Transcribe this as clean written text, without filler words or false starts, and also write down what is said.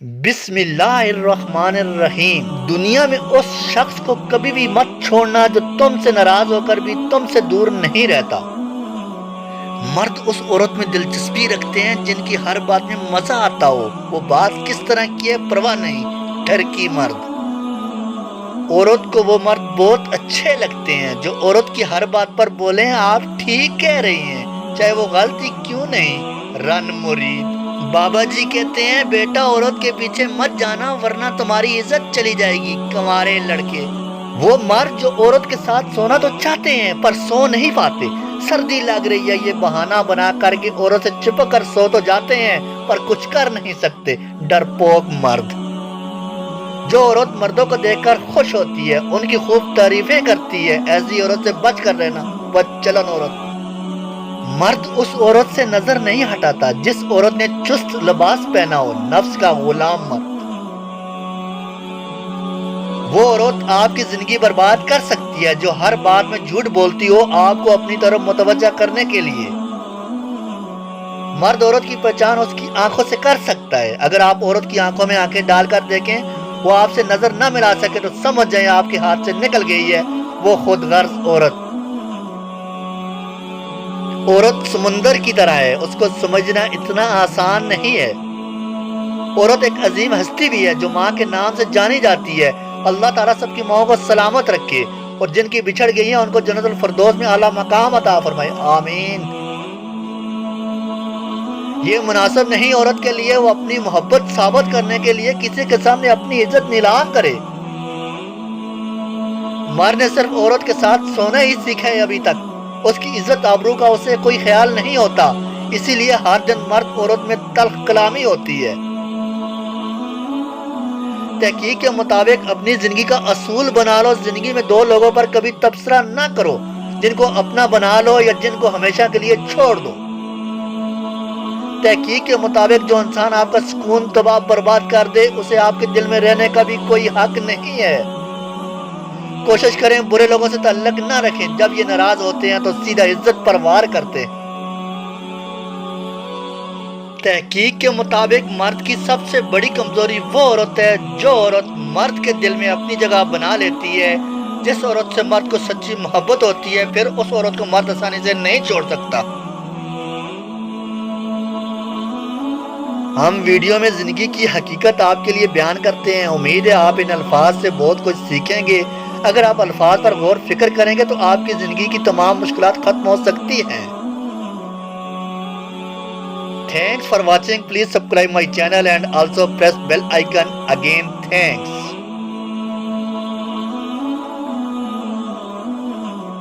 بسم اللہ الرحمن الرحیم۔ دنیا میں اس شخص کو کبھی بھی مت چھوڑنا جو تم سے ناراض ہو کر بھی تم سے دور نہیں رہتا۔ مرد اس عورت میں دلچسپی رکھتے ہیں جن کی ہر بات میں مزہ آتا ہو، وہ بات کس طرح کی ہے پرواہ نہیں۔ ٹرکی مرد۔ عورت کو وہ مرد بہت اچھے لگتے ہیں جو عورت کی ہر بات پر بولیں آپ ٹھیک کہہ رہی ہیں، چاہے وہ غلطی کیوں نہیں۔ رن مرید۔ بابا جی کہتے ہیں بیٹا عورت کے پیچھے مت جانا ورنہ تمہاری عزت چلی جائے گی۔ کنوارے لڑکے۔ وہ مرد جو عورت کے ساتھ سونا تو چاہتے ہیں پر سو نہیں پاتے۔ سردی لگ رہی ہے یہ بہانہ بنا کر کے عورت سے چپک کر سو تو جاتے ہیں پر کچھ کر نہیں سکتے۔ ڈرپوک مرد۔ جو عورت مردوں کو دیکھ کر خوش ہوتی ہے، ان کی خوب تعریفیں کرتی ہے، ایسی عورت سے بچ کر رہنا۔ بدچلن عورت۔ مرد اس عورت سے نظر نہیں ہٹاتا جس عورت نے چست لباس پہنا ہو۔ نفس کا غلام مرد۔ وہ عورت آپ کی زندگی برباد کر سکتی ہے جو ہر بات میں جھوٹ بولتی ہو آپ کو اپنی طرف متوجہ کرنے کے لیے۔ مرد عورت کی پہچان اس کی آنکھوں سے کر سکتا ہے۔ اگر آپ عورت کی آنکھوں میں آنکھیں ڈال کر دیکھیں وہ آپ سے نظر نہ ملا سکے تو سمجھ جائیں آپ کے ہاتھ سے نکل گئی ہے۔ وہ خود غرض عورت۔ عورت سمندر کی طرح ہے، اس کو سمجھنا اتنا آسان نہیں ہے۔ عورت ایک عظیم ہستی بھی ہے جو ماں کے نام سے جانی جاتی ہے۔ اللہ تعالیٰ سب کی ماؤں کو سلامت رکھے اور جن کی بچھڑ گئی ہیں ان کو جنت الفردوس میں اعلیٰ مقام عطا فرمائے، آمین۔ یہ مناسب نہیں عورت کے لیے وہ اپنی محبت ثابت کرنے کے لیے کسی کے سامنے اپنی عزت نیلام کرے۔ مرد نے صرف عورت کے ساتھ سونا ہی سیکھا ہے ابھی تک، اس کی عزت آبرو کا اسے کوئی خیال نہیں ہوتا، اسی لیے ہر دن مرد عورت میں تلخ کلامی ہوتی ہے۔ تحقیق کے مطابق اپنی زندگی کا اصول بنا لو، زندگی میں دو لوگوں پر کبھی تبصرہ نہ کرو، جن کو اپنا بنا لو یا جن کو ہمیشہ کے لیے چھوڑ دو۔ تحقیق کے مطابق جو انسان آپ کا سکون تباہ برباد کر دے اسے آپ کے دل میں رہنے کا بھی کوئی حق نہیں ہے۔ کوشش کریں برے لوگوں سے تعلق نہ رکھیں، جب یہ ناراض ہوتے ہیں تو سیدھا عزت پر وار کرتے ہیں۔ تحقیق کے مطابق مرد کی سب سے بڑی کمزوری وہ عورت ہے جو عورت مرد کے دل میں اپنی جگہ بنا لیتی ہے۔ جس عورت سے مرد کو سچی محبت ہوتی ہے پھر اس عورت کو مرد آسانی سے نہیں چھوڑ سکتا۔ ہم ویڈیو میں زندگی کی حقیقت آپ کے لیے بیان کرتے ہیں، امید ہے آپ ان الفاظ سے بہت کچھ سیکھیں گے۔ اگر آپ الفاظ پر غور فکر کریں گے تو آپ کی زندگی کی تمام مشکلات ختم ہو سکتی ہیں۔ Thanks for watching. Please subscribe my channel and also press bell icon again. Thanks.